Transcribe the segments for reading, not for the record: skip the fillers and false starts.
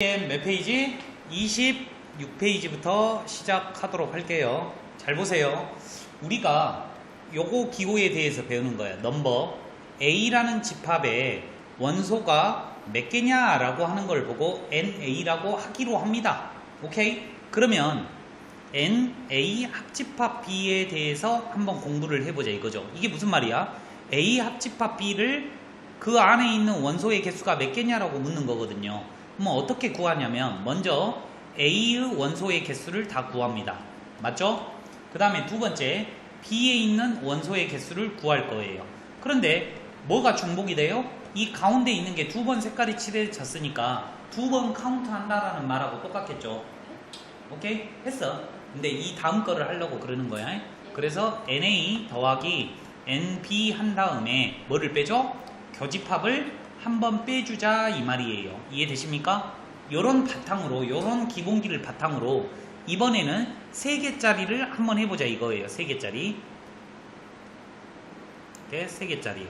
몇 페이지? 26페이지부터 시작하도록 할게요. 잘 보세요. 우리가 요거 기호에 대해서 배우는 거예요. 넘버 A라는 집합에 원소가 몇 개냐 라고 하는 걸 보고 NA라고 하기로 합니다. 오케이? 그러면 NA 합집합 B에 대해서 한번 공부를 해보자 이거죠. 이게 무슨 말이야? A 합집합 B를 그 안에 있는 원소의 개수가 몇 개냐라고 묻는 거거든요. 그럼 어떻게 구하냐면 먼저 A의 원소의 개수를 다 구합니다. 맞죠? 그 다음에 두 번째 B에 있는 원소의 개수를 구할 거예요. 그런데 뭐가 중복이 돼요? 이 가운데 있는 게 두 번 색깔이 칠해졌으니까 두 번 카운트 한다라는 말하고 똑같겠죠. 오케이? 했어. 근데 이 다음 거를 하려고 그러는 거야. 그래서 NA 더하기 NB 한 다음에 뭐를 빼줘? 교집합을 한번 빼주자 이 말이에요. 이해되십니까? 요런 바탕으로, 요런 기본기를 바탕으로 이번에는 3개짜리를 한번 해보자 이거예요. 3개짜리. 네, 3개짜리요.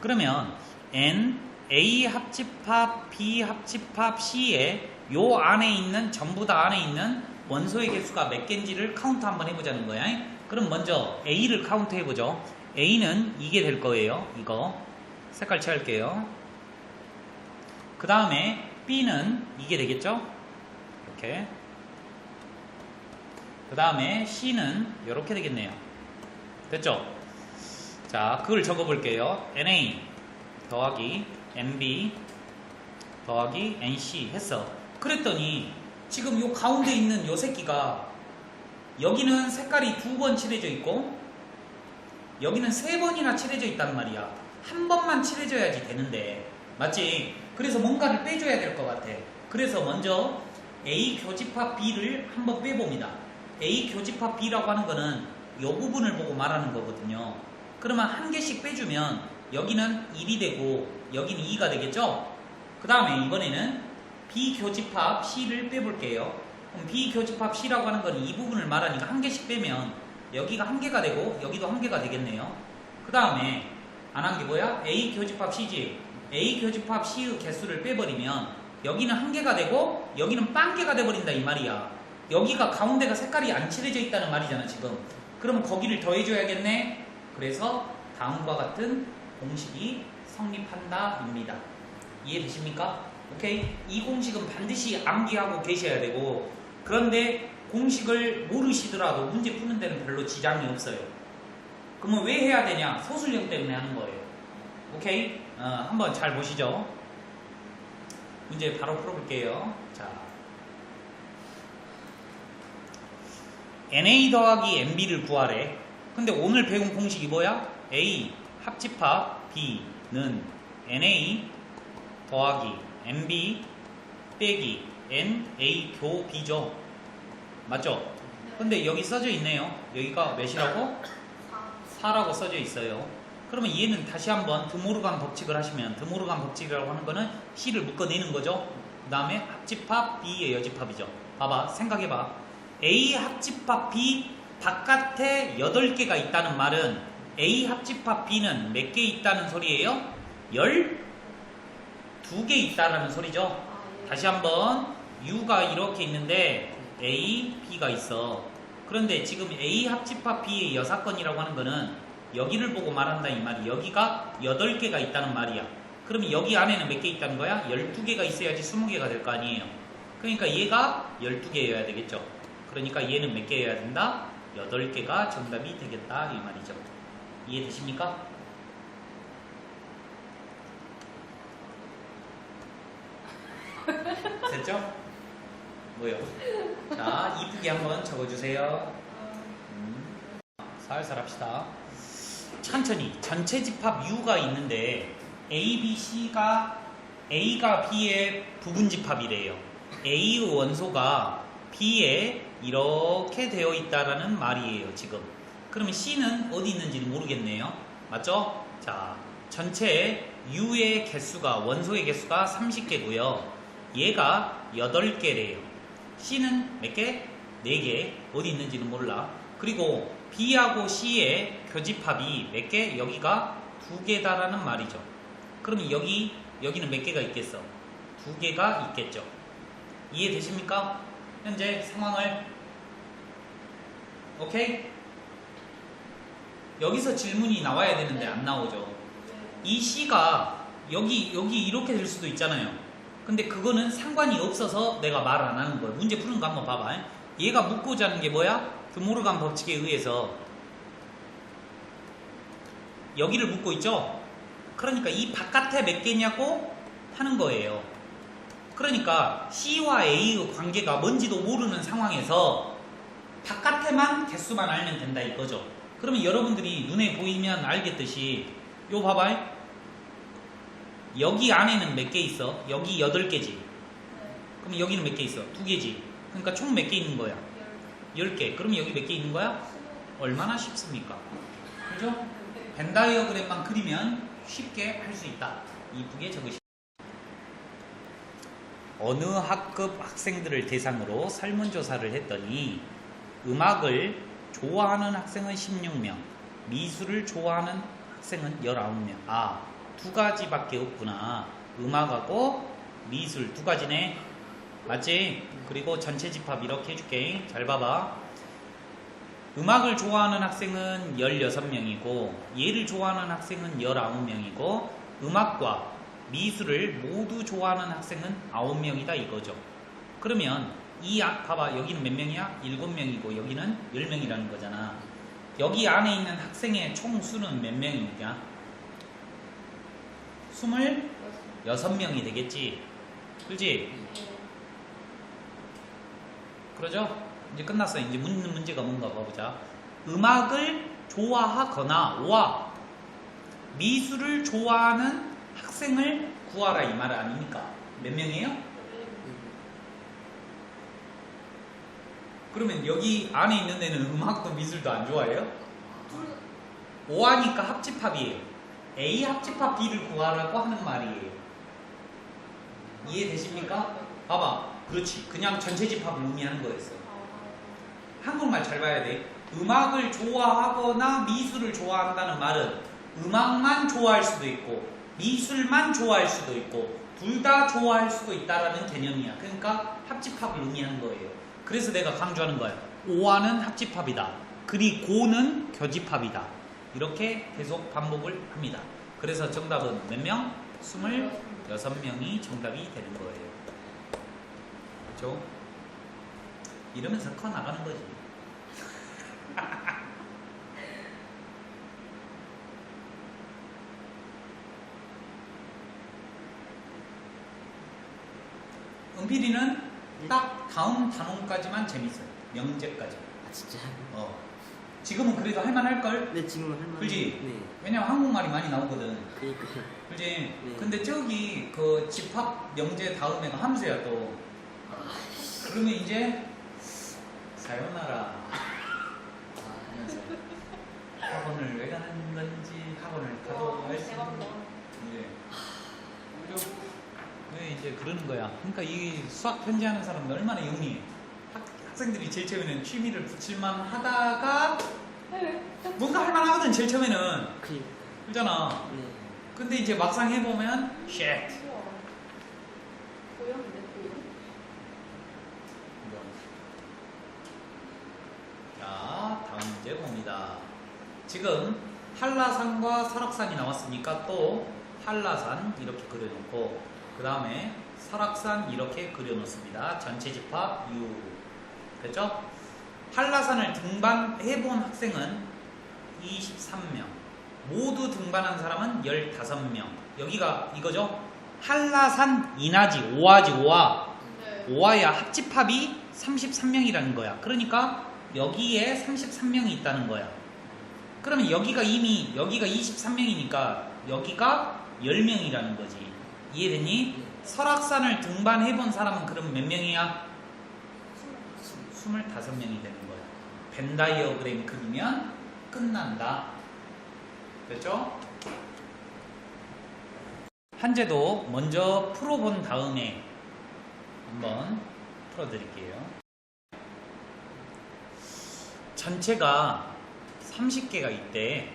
그러면 N, A 합집합, B 합집합, C에 요 안에 있는, 전부 다 안에 있는 원소의 개수가 몇 개인지를 카운트 한번 해보자는 거야. 그럼 먼저 A를 카운트 해보죠. A는 이게 될 거예요. 이거. 색깔 칠할게요. 그 다음에 B는 이게 되겠죠? 이렇게. 그 다음에 C는 이렇게 되겠네요. 됐죠? 자, 그걸 적어볼게요. NA 더하기 NB 더하기 NC 했어. 그랬더니 지금 요 가운데 있는 요 새끼가 여기는 색깔이 2번 칠해져 있고 여기는 3번이나 칠해져 있단 말이야. 한 번만 칠해져야지 되는데 맞지? 그래서 뭔가를 빼줘야 될 것 같아. 그래서 먼저 A 교집합 B를 한번 빼봅니다. A 교집합 B라고 하는 거는 이 부분을 보고 말하는 거거든요. 그러면 한 개씩 빼주면 여기는 1이 되고 여기는 2가 되겠죠? 그 다음에 이번에는 B 교집합 C를 빼볼게요. 그럼 B 교집합 C라고 하는 건 이 부분을 말하니까 한 개씩 빼면 여기가 한 개가 되고 여기도 한 개가 되겠네요. 그 다음에 안 한 게 뭐야? A 교집합 C지. A 교집합 C의 개수를 빼버리면 여기는 한 개가 되고 여기는 빵 개가 돼버린다 이 말이야. 여기가 가운데가 색깔이 안 칠해져 있다는 말이잖아 지금. 그럼 거기를 더해줘야겠네. 그래서 다음과 같은 공식이 성립한다 입니다. 이해되십니까? 오케이? 이 공식은 반드시 암기하고 계셔야 되고 그런데 공식을 모르시더라도 문제 푸는 데는 별로 지장이 없어요. 그러면 왜 해야 되냐? 소술형 때문에 하는 거예요. 오케이? 한번 잘 보시죠. 문제 바로 풀어볼게요. 자, NA 더하기 NB를 구하래. 근데 오늘 배운 공식이 뭐야? A 합집합 B는 NA 더하기 NB 빼기 NA 교 B죠. 맞죠? 근데 여기 써져 있네요. 여기가 몇이라고? 4라고 써져 있어요. 그러면 얘는 다시 한번 드모르간 법칙을 하시면 드모르간 법칙이라고 하는 거는 C를 묶어내는 거죠. 그 다음에 합집합 B의 여집합이죠. 봐봐, 생각해봐. A 합집합 B 바깥에 8개가 있다는 말은 A 합집합 B는 몇 개 있다는 소리예요? 12개 있다는 소리죠. 다시 한번 U가 이렇게 있는데 A, B가 있어. 그런데 지금 A 합집합 B의 여사건이라고 하는 거는 여기를 보고 말한다 이 말이. 여기가 8개가 있다는 말이야. 그러면 여기 안에는 몇 개 있다는 거야? 12개가 있어야지 20개가 될 거 아니에요. 그러니까 얘가 12개여야 되겠죠. 그러니까 얘는 몇 개여야 된다? 8개가 정답이 되겠다 이 말이죠. 이해되십니까? 됐죠? 뭐요? 자, 이쁘게 한번 적어주세요. 살살 합시다. 천천히. 전체 집합 U가 있는데 A, B, C가 A가 B의 부분 집합이래요. A의 원소가 B에 이렇게 되어 있다라는 말이에요 지금. 그러면 C는 어디 있는지는 모르겠네요. 맞죠? 자, 전체 U의 개수가, 원소의 개수가 30개고요 얘가 8개래요 C는 몇 개? 4개. 어디 있는지는 몰라. 그리고 B하고 C의 교집합이 몇 개? 여기가 2개다라는 말이죠. 그러면 여기는 몇 개가 있겠어? 2개가 있겠죠. 이해되십니까? 현재 상황을. 오케이? 여기서 질문이 나와야 되는데 안 나오죠. 이 C가 여기 이렇게 될 수도 있잖아요. 근데 그거는 상관이 없어서 내가 말 안 하는 거예요. 문제 푸는 거 한번 봐봐. 얘가 묻고자 하는 게 뭐야? 드모르간 법칙에 의해서 여기를 묻고 있죠? 그러니까 이 바깥에 몇 개냐고 하는 거예요. 그러니까 C와 A의 관계가 뭔지도 모르는 상황에서 바깥에만 개수만 알면 된다 이거죠. 그러면 여러분들이 눈에 보이면 알겠듯이 요 봐봐. 여기 안에는 몇 개 있어? 여기 8개지. 그럼 여기는 몇 개 있어? 2개지. 그러니까 총 몇 개 있는 거야? 10개. 그럼 여기 몇 개 있는 거야? 얼마나 쉽습니까? 그죠? 벤 다이어그램만 그리면 쉽게 할 수 있다. 이쁘게 적으시면. 어느 학급 학생들을 대상으로 설문조사를 했더니 음악을 좋아하는 학생은 16명, 미술을 좋아하는 학생은 19명. 아, 두 가지밖에 없구나. 음악하고 미술 두 가지네. 맞지? 그리고 전체 집합 이렇게 해줄게. 잘 봐봐. 음악을 좋아하는 학생은 16명이고 얘를 좋아하는 학생은 19명이고 음악과 미술을 모두 좋아하는 학생은 9명이다 이거죠. 그러면 봐봐. 여기는 몇 명이야? 7명이고 여기는 10명이라는 거잖아. 여기 안에 있는 학생의 총 수는 몇 명이냐? 26명이 되겠지. 그렇지? 그러죠? 이제 끝났어. 이제 묻는 문제가 뭔가 봐보자. 음악을 좋아하거나 와 미술을 좋아하는 학생을 구하라 이 말 아닙니까? 몇 명이에요? 그러면 여기 안에 있는 애는 음악도 미술도 안 좋아해요? 5하니까 합집합이에요. A 합집합 B를 구하라고 하는 말이에요. 이해되십니까? 봐봐. 그렇지. 그냥 전체 집합을 의미하는 거였어. 한국말 잘 봐야 돼. 음악을 좋아하거나 미술을 좋아한다는 말은 음악만 좋아할 수도 있고 미술만 좋아할 수도 있고 둘 다 좋아할 수도 있다라는 개념이야. 그러니까 합집합을 의미하는 거예요. 그래서 내가 강조하는 거야. 5화는 합집합이다. 그리고는 교집합이다. 이렇게 계속 반복을 합니다. 그래서 정답은 몇 명? 26명이 정답이 되는 거예요. 그렇죠? 이러면서 커 나가는 거지. 은필이는 딱 다음 단원까지만 재밌어요. 명제까지. 아 진짜? 지금은 그래도 할만할걸? 네 지금은 할만. 그지? 네. 왜냐면 한국말이 많이 나오거든. 그니까. 그지? 네. 근데 저기 그 집합 명제 다음에가 함수야 또. 그러면 이제 사요나라 하면서 학원을 왜 가는 건지 학원을 가도 할 수 있는 이제 그죠? 왜 이제 그러는 거야. 그러니까 이 수학 편지하는 사람들 얼마나 영리해. 학생들이 제일 처음에는 취미를 붙일만 하다가 뭔가 할만 하거든 제일 처음에는. 그러잖아. 네. 근데 이제 막상 해보면 쉣. 자, 다음 문제 봅니다. 지금 한라산과 설악산이 나왔으니까 또 한라산 이렇게 그려놓고 그 다음에 설악산 이렇게 그려놓습니다. 전체 집합 U. 됐죠? 한라산을 등반해본 학생은 23명. 모두 등반한 사람은 15명. 여기가 이거죠? 한라산 인하지 5화지 5화. 네. 5화야 합집합이 33명이라는 거야. 그러니까 여기에 33명이 있다는 거야. 그러면 여기가 23명이니까 여기가 10명이라는 거지. 이해됐니? 설악산을 등반해본 사람은 그럼 몇 명이야? 25명이 되는 거야. 벤 다이어그램 그리면 끝난다. 됐죠? 한제도 먼저 풀어본 다음에 한번 풀어드릴게요. 전체가 30개가 있대.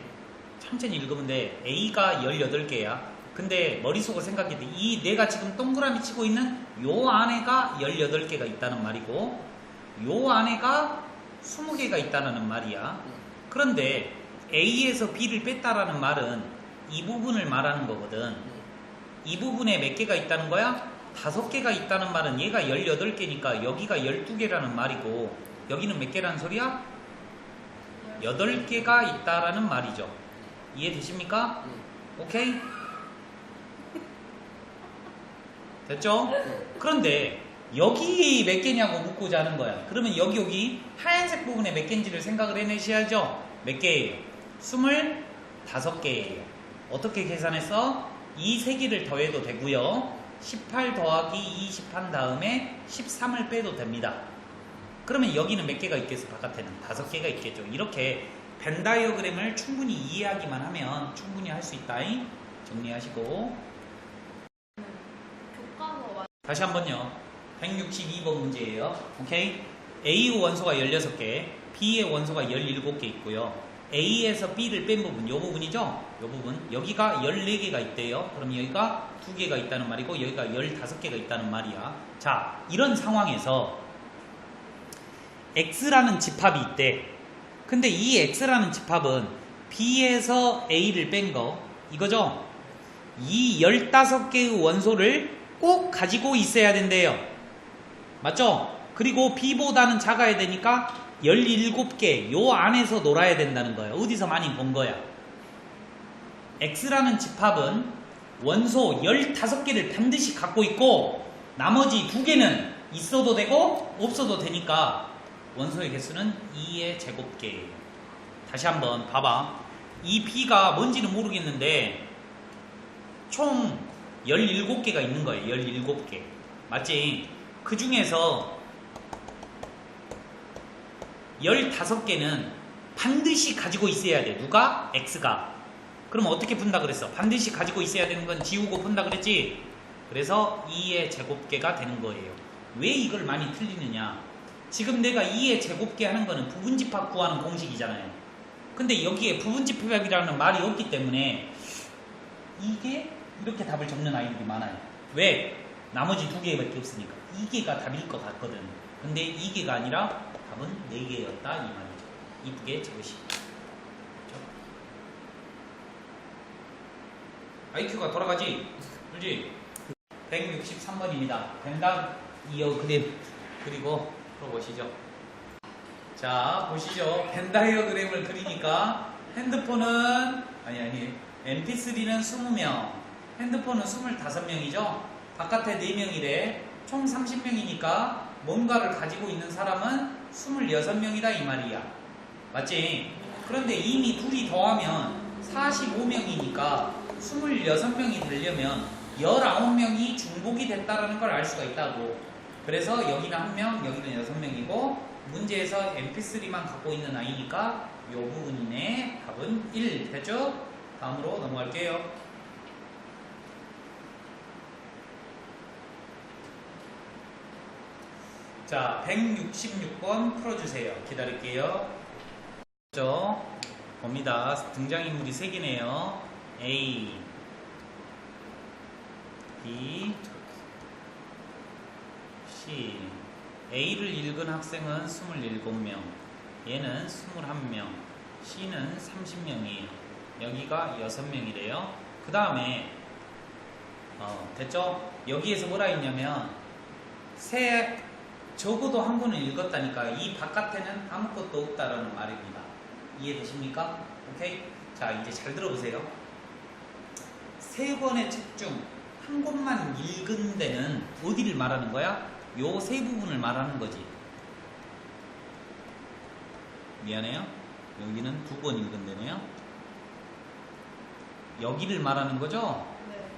천천히 읽으면 돼. A가 18개야. 근데 머릿속으로 생각해도 이 내가 지금 동그라미 치고 있는 요 안에가 18개가 있다는 말이고 요 안에가 20개가 있다는 말이야. 그런데 A에서 B를 뺐다라는 말은 이 부분을 말하는 거거든. 이 부분에 몇 개가 있다는 거야? 5개가 있다는 말은 얘가 18개니까 여기가 12개라는 말이고 여기는 몇 개라는 소리야? 8개가 있다라는 말이죠. 이해되십니까? 오케이? 됐죠? 그런데 여기 몇 개냐고 묻고자 하는 거야. 그러면 여기 하얀색 부분에 몇 개인지를 생각을 해내셔야죠. 몇 개예요? 25개예요. 어떻게 계산했어? 이 3개를 더해도 되고요. 18 더하기 20 한 다음에 13을 빼도 됩니다. 그러면 여기는 몇 개가 있겠어? 바깥에는 5개가 있겠죠. 이렇게 벤 다이어그램을 충분히 이해하기만 하면 충분히 할 수 있다. 정리하시고 다시 한번요. 162번 문제예요. 오케이? A의 원소가 16개, B의 원소가 17개 있고요. A에서 B를 뺀 부분, 이 부분이죠? 이 부분. 여기가 14개가 있대요. 그럼 여기가 2개가 있다는 말이고 여기가 15개가 있다는 말이야. 자, 이런 상황에서 X라는 집합이 있대. 근데 이 X라는 집합은 B에서 A를 뺀 거 이거죠? 이 15개의 원소를 꼭 가지고 있어야 된대요. 맞죠? 그리고 B보다는 작아야 되니까 17개 요 안에서 놀아야 된다는 거예요. 어디서 많이 본 거야? X라는 집합은 원소 15개를 반드시 갖고 있고 나머지 2개는 있어도 되고 없어도 되니까 원소의 개수는 2의 제곱개예요. 다시 한번 봐봐. 이 B가 뭔지는 모르겠는데 총 17개가 있는 거예요. 17개. 맞지? 그 중에서 15개는 반드시 가지고 있어야 돼. 누가? X가. 그럼 어떻게 푼다 그랬어? 반드시 가지고 있어야 되는 건 지우고 푼다 그랬지? 그래서 2의 제곱개가 되는 거예요. 왜 이걸 많이 틀리느냐? 지금 내가 2의 제곱개 하는 거는 부분집합 구하는 공식이잖아요. 근데 여기에 부분집합이라는 말이 없기 때문에 이게 이렇게 답을 적는 아이들이 많아요. 왜? 나머지 2개밖에 없으니까. 2개가 답일 것 같거든. 근데 2개가 아니라 답은 4개였다 이 말이죠. 이쁘게 적으시고. IQ가 돌아가지? 그렇지? 163번입니다. 벤당 이어 그림 그리고 풀어보시죠. 자, 보시죠. 벤 다이어그램을 그리니까 핸드폰은 아니 MP3는 20명, 핸드폰은 25명이죠. 바깥에 4명이래. 총 30명이니까 뭔가를 가지고 있는 사람은 26명이다 이 말이야. 맞지? 그런데 이미 둘이 더하면 45명이니까 26명이 되려면 19명이 중복이 됐다는 걸 알 수가 있다고. 그래서 여기는 1명, 여기는 6명이고 문제에서 MP3만 갖고 있는 아이니까 이 부분이네. 답은 1. 됐죠? 다음으로 넘어갈게요. 자, 166번 풀어주세요. 기다릴게요. 그렇죠? 봅니다. 등장인물이 3개네요. A, B, C. A를 읽은 학생은 27명, 얘는 21명, C는 30명이에요. 여기가 6명이래요. 그 다음에 됐죠? 여기에서 뭐라 했냐면 적어도 한 권을 읽었다니까 이 바깥에는 아무것도 없다라는 말입니다. 이해되십니까? 오케이? 자, 이제 잘 들어보세요. 3권의 책 중 한 권만 읽은 데는 어디를 말하는 거야? 요 세 부분을 말하는 거지. 미안해요. 여기는 2권 읽은 데네요. 여기를 말하는 거죠? 네.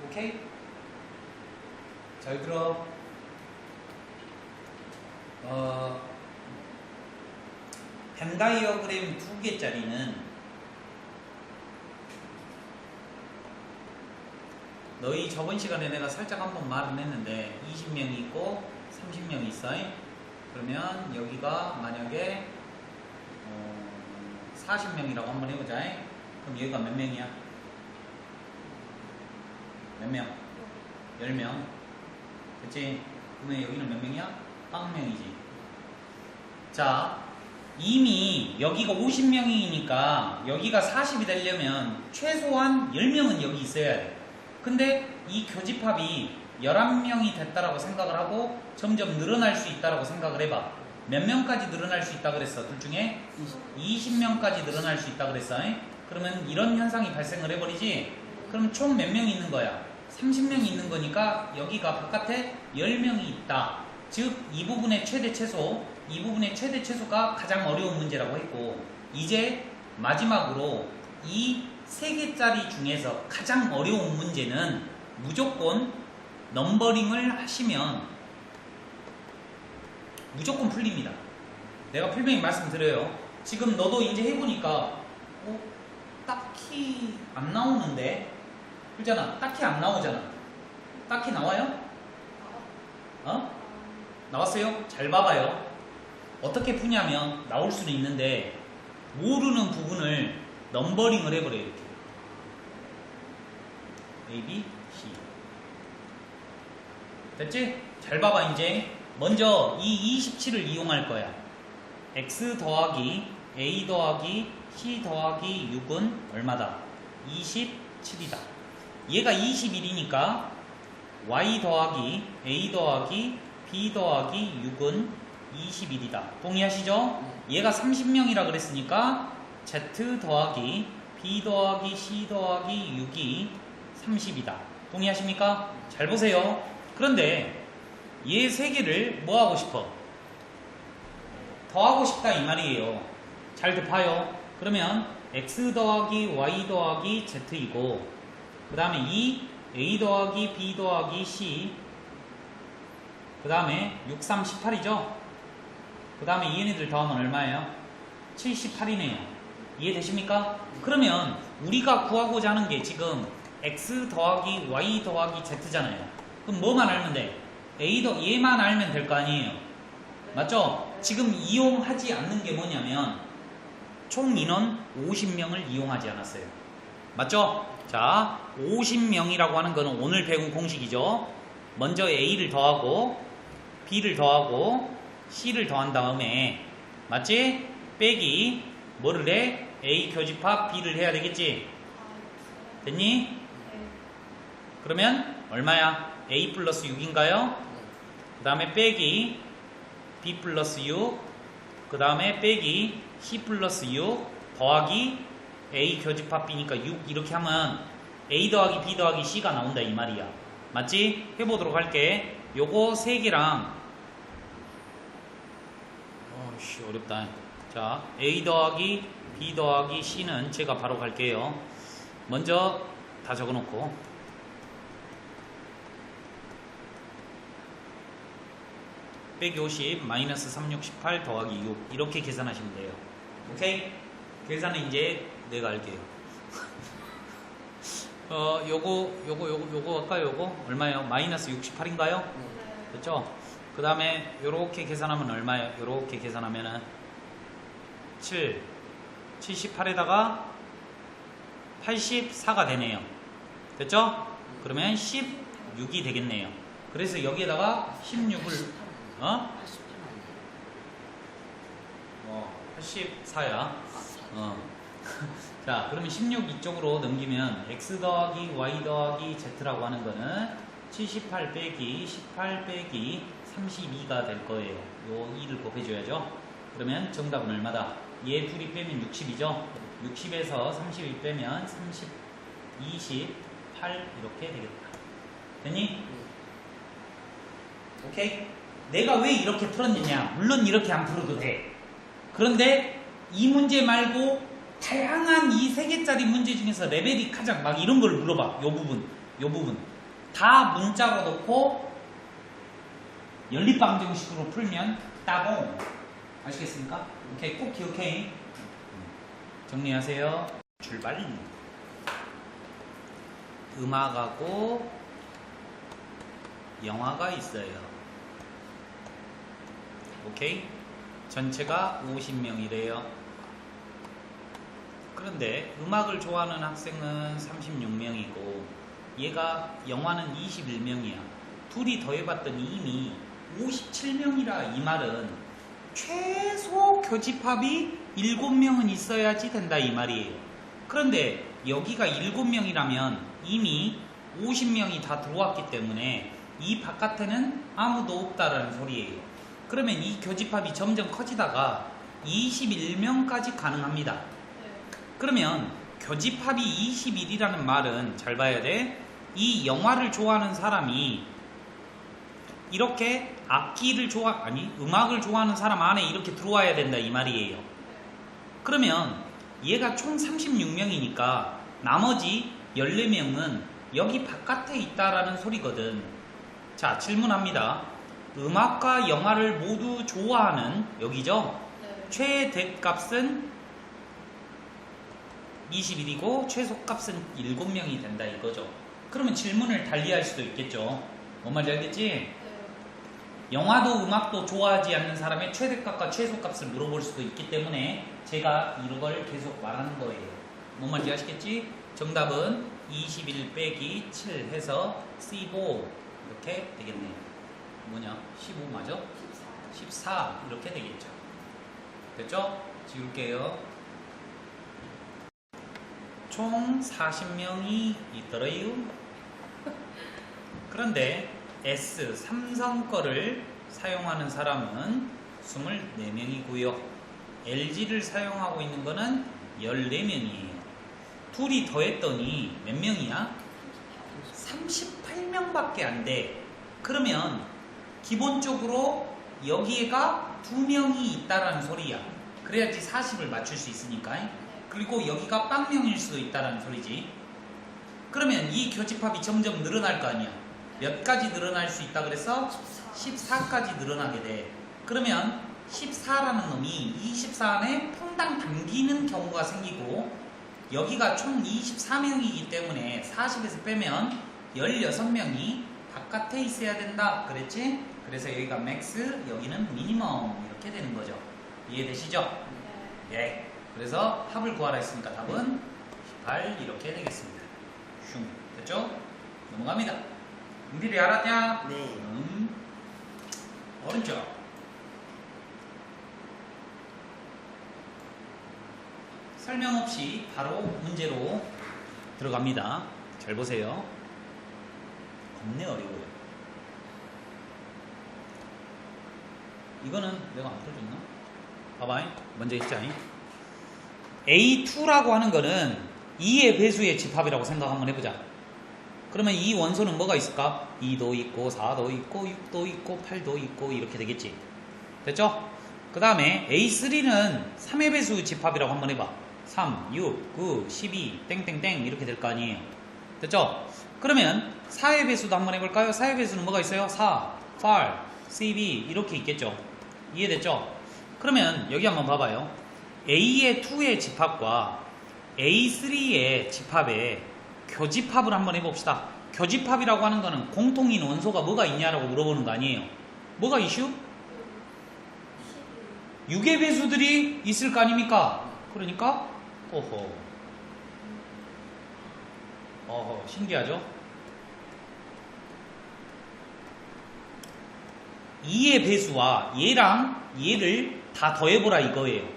오케이? 잘 들어. 벤 다이어그램 2개짜리는 너희 저번 시간에 내가 살짝 한번 말은 했는데 20명이 있고 30명이 있어. 그러면 여기가 만약에 40명이라고 한번 해보자. 그럼 여기가 몇 명이야? 몇 명? 10명. 그치? 그러면 여기는 몇 명이야? 9명이지. 자, 이미 여기가 50명이니까 여기가 40이 되려면 최소한 10명은 여기 있어야 돼. 근데 이 교집합이 11명이 됐다라고 생각을 하고 점점 늘어날 수 있다라고 생각을 해봐. 몇 명까지 늘어날 수 있다 그랬어? 둘 중에 20명까지 늘어날 수 있다 그랬어. 그러면 이런 현상이 발생을 해버리지. 그럼 총 몇 명이 있는 거야? 30명이 있는 거니까 여기가 바깥에 10명이 있다. 즉 이 부분의 최대 최소가 가장 어려운 문제라고 했고, 이제 마지막으로 이 3개짜리 중에서 가장 어려운 문제는 무조건 넘버링을 하시면 무조건 풀립니다. 내가 풀명히 말씀드려요. 지금 너도 이제 해보니까 딱히 안 나오는데, 그렇잖아. 딱히 안 나오잖아. 딱히 나와요? 나왔어요? 잘 봐봐요. 어떻게 푸냐면 나올 수는 있는데 모르는 부분을 넘버링을 해버려요. 이렇게 A, B, C. 됐지? 잘 봐봐. 이제 먼저 이 27을 이용할 거야. X 더하기 A 더하기 C 더하기 6은 얼마다? 27이다. 얘가 21이니까 Y 더하기 A 더하기 B 더하기 6은 21이다. 동의하시죠? 얘가 30명이라 그랬으니까 Z 더하기 B 더하기 C 더하기 6이 30이다. 동의하십니까? 잘 보세요. 그런데 얘 세 개를 뭐 하고 싶어? 더하고 싶다 이 말이에요. 잘 봐요. 그러면 X 더하기 Y 더하기 Z이고, 그 다음에 이 A 더하기 B 더하기 C, 그 다음에 6, 3, 18이죠? 그 다음에 얘네들 더하면 얼마예요? 78이네요. 이해되십니까? 그러면 우리가 구하고자 하는 게 지금 X 더하기 Y 더하기 Z잖아요. 그럼 뭐만 알면 돼? 얘만 알면 될 거 아니에요. 맞죠? 지금 이용하지 않는 게 뭐냐면 총 인원 50명을 이용하지 않았어요. 맞죠? 자, 50명이라고 하는 거는 오늘 배운 공식이죠. 먼저 A를 더하고 B를 더하고 C를 더한 다음에, 맞지? 빼기 뭐를 해? A 교집합 B를 해야 되겠지? 됐니? 그러면 얼마야? A 플러스 6인가요? 그 다음에 빼기 B 플러스 6, 그 다음에 빼기 C 플러스 6 더하기 A 교집합 B니까 6. 이렇게 하면 A 더하기 B 더하기 C가 나온다 이 말이야. 맞지? 해보도록 할게. 요거 3개랑 어렵다. 자, A 더하기 B 더하기 C는 제가 바로 갈게요. 먼저 다 적어놓고 빼기 50 마이너스 3, 6, 18 더하기 6 이렇게 계산하시면 돼요. 오케이? 계산은 이제 내가 할게요. 요거 할까요? 요거 얼마예요? 마이너스 68인가요? 그렇죠? 그 다음에 요렇게 계산하면 얼마예요? 요렇게 계산하면은 78에다가 84가 되네요. 됐죠? 그러면 16이 되겠네요. 그래서 여기에다가 16을 84야. 자, 그러면 16 이쪽으로 넘기면 X 더하기 Y 더하기 Z라고 하는 거는 78 빼기 18 빼기 32가 될 거예요. 요 2를 곱해줘야죠. 그러면 정답은 얼마다? 얘 둘이 빼면 60이죠. 60에서 31 빼면 30, 28 이렇게 되겠다. 됐니? 오케이? 내가 왜 이렇게 풀었느냐? 물론 이렇게 안 풀어도 돼. 그런데 이 문제 말고 다양한 이 3개짜리 문제 중에서 레벨이 가장 막 이런 걸 물어봐. 요 부분 다 문자로 넣고 연립방정식으로 풀면 따봉. 아시겠습니까? 오케이, 꼭 기억해. 정리하세요. 출발. 음악하고 영화가 있어요. 오케이? 전체가 50명이래요. 그런데 음악을 좋아하는 학생은 36명이고 얘가 영화는 21명이야. 둘이 더해봤더니 이미 57명이라 이 말은 최소 교집합이 7명은 있어야지 된다 이 말이에요. 그런데 여기가 7명이라면 이미 50명이 다 들어왔기 때문에 이 바깥에는 아무도 없다라는 소리예요. 그러면 이 교집합이 점점 커지다가 21명까지 가능합니다. 그러면 교집합이 21이라는 말은 잘 봐야 돼. 이 영화를 좋아하는 사람이 이렇게 음악을 좋아하는 사람 안에 이렇게 들어와야 된다 이 말이에요. 그러면 얘가 총 36명이니까 나머지 14명은 여기 바깥에 있다라는 소리거든. 자, 질문합니다. 음악과 영화를 모두 좋아하는 여기죠? 최대값은 21이고 최소값은 7명이 된다 이거죠. 그러면 질문을 달리할 수도 있겠죠. 뭔 말인지 알겠지? 영화도 음악도 좋아하지 않는 사람의 최대값과 최소값을 물어볼 수도 있기 때문에 제가 이걸 계속 말하는 거예요. 뭔 말인지 아시겠지? 정답은 21 빼기 7 해서 C5 이렇게 되겠네요. 뭐냐? 15 맞아? 14 이렇게 되겠죠. 됐죠? 지울게요. 총 40명이 있더래요. 그런데 S 삼성 거를 사용하는 사람은 24명이고요. LG를 사용하고 있는 거는 14명이에요. 둘이 더했더니 몇 명이야? 38명밖에 안 돼. 그러면 기본적으로 여기에가 2명이 있다라는 소리야. 그래야지 40을 맞출 수 있으니까. 그리고 여기가 빵명일 수도 있다라는 소리지. 그러면 이 교집합이 점점 늘어날 거 아니야. 몇 가지 늘어날 수 있다 그래서 14까지 늘어나게 돼. 그러면 14라는 놈이 24 안에 퐁당 담기는 경우가 생기고 여기가 총 24명이기 때문에 40에서 빼면 16명이 바깥에 있어야 된다 그랬지? 그래서 여기가 맥스, 여기는 미니멈 이렇게 되는 거죠. 이해되시죠? 예. 그래서 합을 구하라 했으니까 답은 18 이렇게 되겠습니다. 슝. 됐죠? 넘어갑니다. 은필이 알았냐? 네. 오른쪽. 설명 없이 바로 문제로 들어갑니다. 잘 보세요. 겁내 어려워요. 이거는 내가 안 풀어줬나? 봐봐. 먼저 있자잉. A2라고 하는 거는 2의 배수의 집합이라고 생각 한번 해보자. 그러면 이 원소는 뭐가 있을까? 2도 있고 4도 있고 6도 있고 8도 있고 이렇게 되겠지. 됐죠? 그 다음에 A3는 3의 배수 집합이라고 한번 해봐. 3, 6, 9, 12 땡땡땡 이렇게 될 거 아니에요. 됐죠? 그러면 4의 배수도 한번 해볼까요? 4의 배수는 뭐가 있어요? 4, 8, CB 이렇게 있겠죠. 이해됐죠? 그러면 여기 한번 봐봐요. A의 2의 집합과 A3의 집합의 교집합을 한번 해봅시다. 교집합이라고 하는 거는 공통인 원소가 뭐가 있냐라고 물어보는 거 아니에요. 뭐가 이슈? 6의 배수들이 있을 거 아닙니까? 그러니까 신기하죠? 2의 배수와 얘랑 얘를 다 더해보라 이거예요.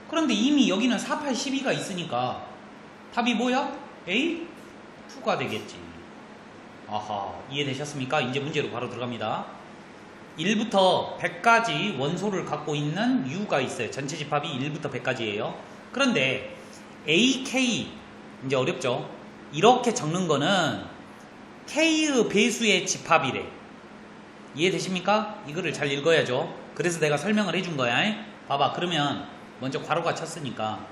그런데 이미 여기는 4, 8, 12가 있으니까 답이 뭐야? A? 2가 되겠지. 아하, 이해되셨습니까? 이제 문제로 바로 들어갑니다. 1부터 100까지 원소를 갖고 있는 U가 있어요. 전체 집합이 1부터 100까지예요. 그런데 AK, 이제 어렵죠? 이렇게 적는 거는 K의 배수의 집합이래. 이해되십니까? 이거를 잘 읽어야죠. 그래서 내가 설명을 해준 거야. 봐봐. 그러면 먼저 괄호가 쳤으니까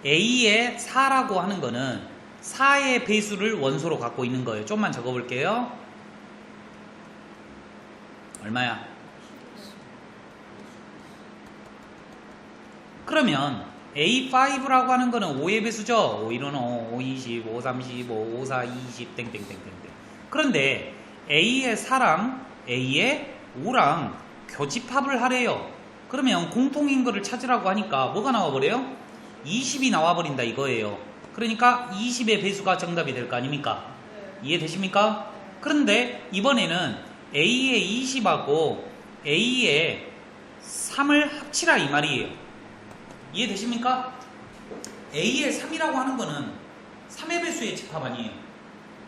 A의 4라고 하는 거는 4의 배수를 원소로 갖고 있는 거예요. 좀만 적어볼게요. 얼마야? 그러면 A5라고 하는 거는 5의 배수죠. 5, 1은 5, 5, 20, 5, 30, 5, 5, 4, 20 땡땡땡땡땡. 그런데 A의 4랑 A의 5랑 교집합을 하래요. 그러면 공통인 거를 찾으라고 하니까 뭐가 나와버려요? 20이 나와버린다 이거예요. 그러니까 20의 배수가 정답이 될 거 아닙니까? 이해되십니까? 그런데 이번에는 A의 20하고 A의 3을 합치라 이 말이에요. 이해되십니까? A의 3이라고 하는 거는 3의 배수의 집합 아니에요.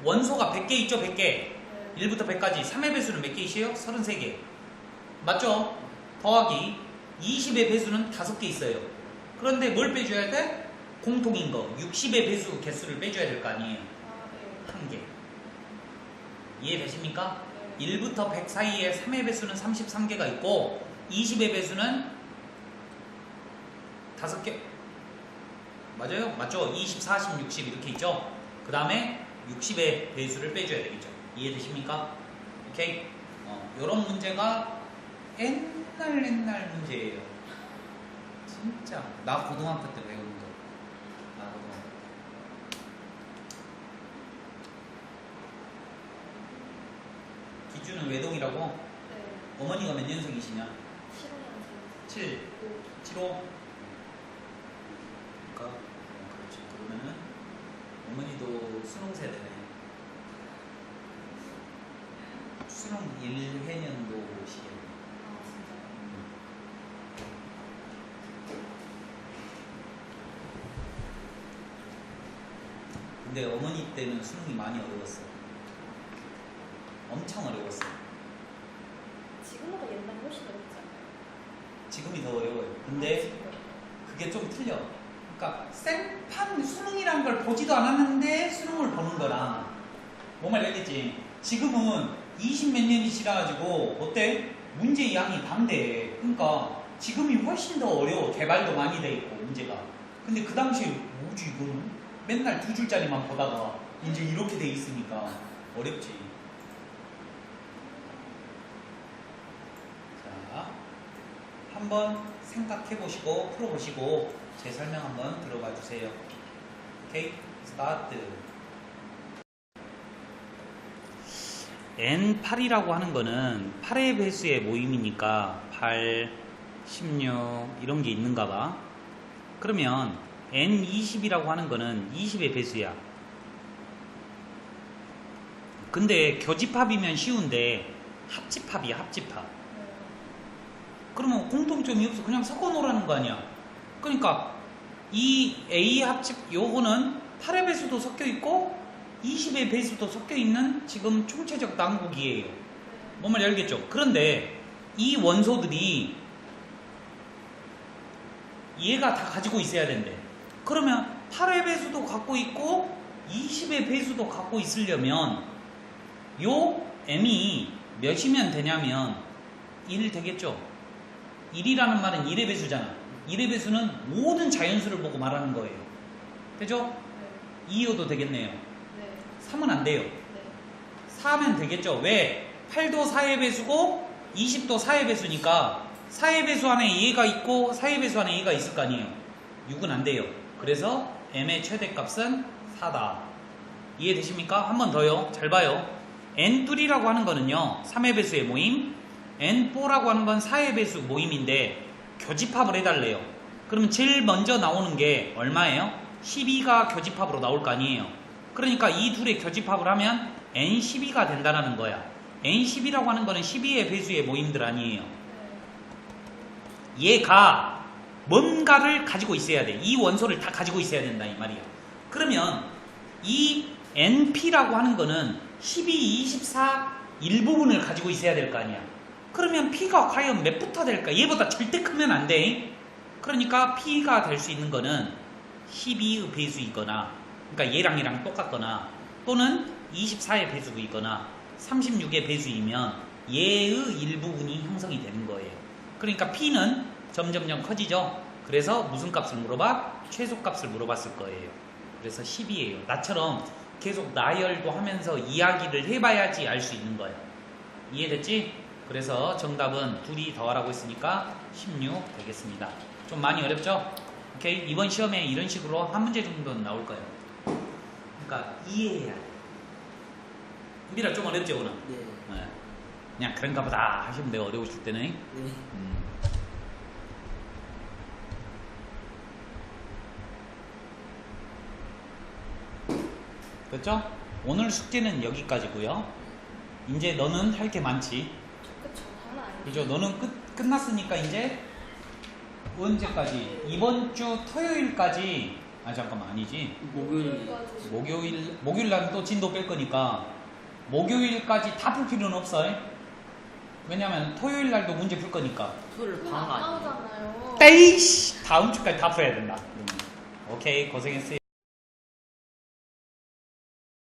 원소가 100개 있죠, 100개. 1부터 100까지 3의 배수는 몇 개 있어요? 33개. 맞죠? 더하기 20의 배수는 5개 있어요. 그런데 뭘 빼줘야 돼? 공통인 거 60의 배수 개수를 빼줘야 될 거 아니에요. 1개. 이해되십니까? 1부터 100 사이에 3의 배수는 33개가 있고 20의 배수는 5개. 맞아요? 맞죠? 20, 40, 60 이렇게 있죠? 그 다음에 60의 배수를 빼줘야 되겠죠? 이해되십니까? 오케이? 요런 문제가 옛날 문제예요. 진짜 나 고등학교 때 배운 거. 나 고등학교 때. 기준은 외동이라고? 네. 어머니가 몇 년생이시냐? 7년 7, 75? 그러니까 그렇지. 그러면은 어머니도 수능 세대네. 수능 1회년도 시기에. 아 진짜요? 근데 어머니 때는 수능이 많이 어려웠어. 엄청 어려웠어. 지금보다 옛날에 훨씬 어렵지 않아요? 지금이 더 어려워요. 근데 지금요? 그게 좀 틀려. 그러니까 생판 수능이란 걸 보지도 않았는데 수능을 보는 거랑 뭔 말인지 알겠지? 지금은 20 몇 년이 지나가지고 어때? 문제 양이 방대해. 그러니까 지금이 훨씬 더 어려워. 개발도 많이 돼 있고 문제가. 근데 그 당시에 뭐지 이거는? 맨날 2줄짜리만 보다가 이제 이렇게 돼 있으니까 어렵지. 자, 한번 생각해 보시고 풀어 보시고 제 설명 한번 들어봐 주세요. 오케이? 스타트. N8이라고 하는 거는 8의 배수의 모임이니까 8, 16 이런 게 있는가 봐. 그러면 N20이라고 하는 거는 20의 배수야. 근데 교집합이면 쉬운데 합집합이야, 합집합. 그러면 공통점이 없어. 그냥 섞어 놓으라는 거 아니야. 그러니까 이 A 합집 요거는 8의 배수도 섞여 있고 20의 배수도 섞여 있는 지금 총체적 난국이에요. 뭔 말인지 알겠죠? 그런데 이 원소들이 얘가 다 가지고 있어야 된대. 그러면 8의 배수도 갖고 있고 20의 배수도 갖고 있으려면 요 m이 몇이면 되냐면 1 되겠죠? 1이라는 말은 1의 배수잖아. 1의 배수는 모든 자연수를 보고 말하는 거예요. 되죠? 네. 2여도 되겠네요. 네. 3은 안 돼요. 네. 4면 되겠죠? 왜? 8도 4의 배수고 20도 4의 배수니까 4의 배수 안에 얘가 있고 4의 배수 안에 얘가 있을 거 아니에요. 6은 안 돼요. 그래서 m의 최대값은 4다. 이해되십니까? 한 번 더요. 잘 봐요. n 둘이라고 하는 거는요 3의 배수의 모임, n4라고 하는 건 4의 배수 모임인데 교집합을 해달래요. 그러면 제일 먼저 나오는 게 얼마예요? 12가 교집합으로 나올 거 아니에요. 그러니까 이 둘의 교집합을 하면 n12가 된다는 거야. n12라고 하는 거는 12의 배수의 모임들 아니에요. 얘가 뭔가를 가지고 있어야 돼. 이 원소를 다 가지고 있어야 된다 이 말이야. 그러면 이 np라고 하는 거는 12, 24 일부분을 가지고 있어야 될 거 아니야. 그러면 p가 과연 몇부터 될까? 얘보다 절대 크면 안 돼. 그러니까 p가 될 수 있는 거는 12의 배수이거나, 그러니까 얘랑 똑같거나, 또는 24의 배수이거나 36의 배수이면 얘의 일부분이 형성이 되는 거예요. 그러니까 p는 점점점 커지죠. 그래서 무슨 값을 물어봐? 최소값을 물어봤을 거예요. 그래서 10이에요. 나처럼 계속 나열도 하면서 이야기를 해봐야지 알 수 있는 거예요. 이해됐지? 그래서 정답은 둘이 더하라고 했으니까 16 되겠습니다. 좀 많이 어렵죠? 오케이? 이번 시험에 이런 식으로 한 문제 정도는 나올 거예요. 그러니까 이해해야 돼. 미라 좀 어렵죠 오늘? 네. 네. 그냥 그런가 보다 하시면 돼요. 어려우실 때는. 네. 됐죠? 오늘 숙제는 여기까지고요. 이제 너는 할 게 많지. 그쵸, 장난 아니죠. 그죠? 너는 끝났으니까 이제 언제까지? 이번 주 토요일까지. 아 잠깐만, 아니지. 목요일 날은 또 진도 뺄 거니까 목요일까지 다 풀 필요는 없어. 왜냐면 토요일 날도 문제 풀 거니까. 토요일 안 방 아니에요? 나오잖아요. 떼이씨! 다음 주까지 다 풀어야 된다. 오케이, 고생했어요.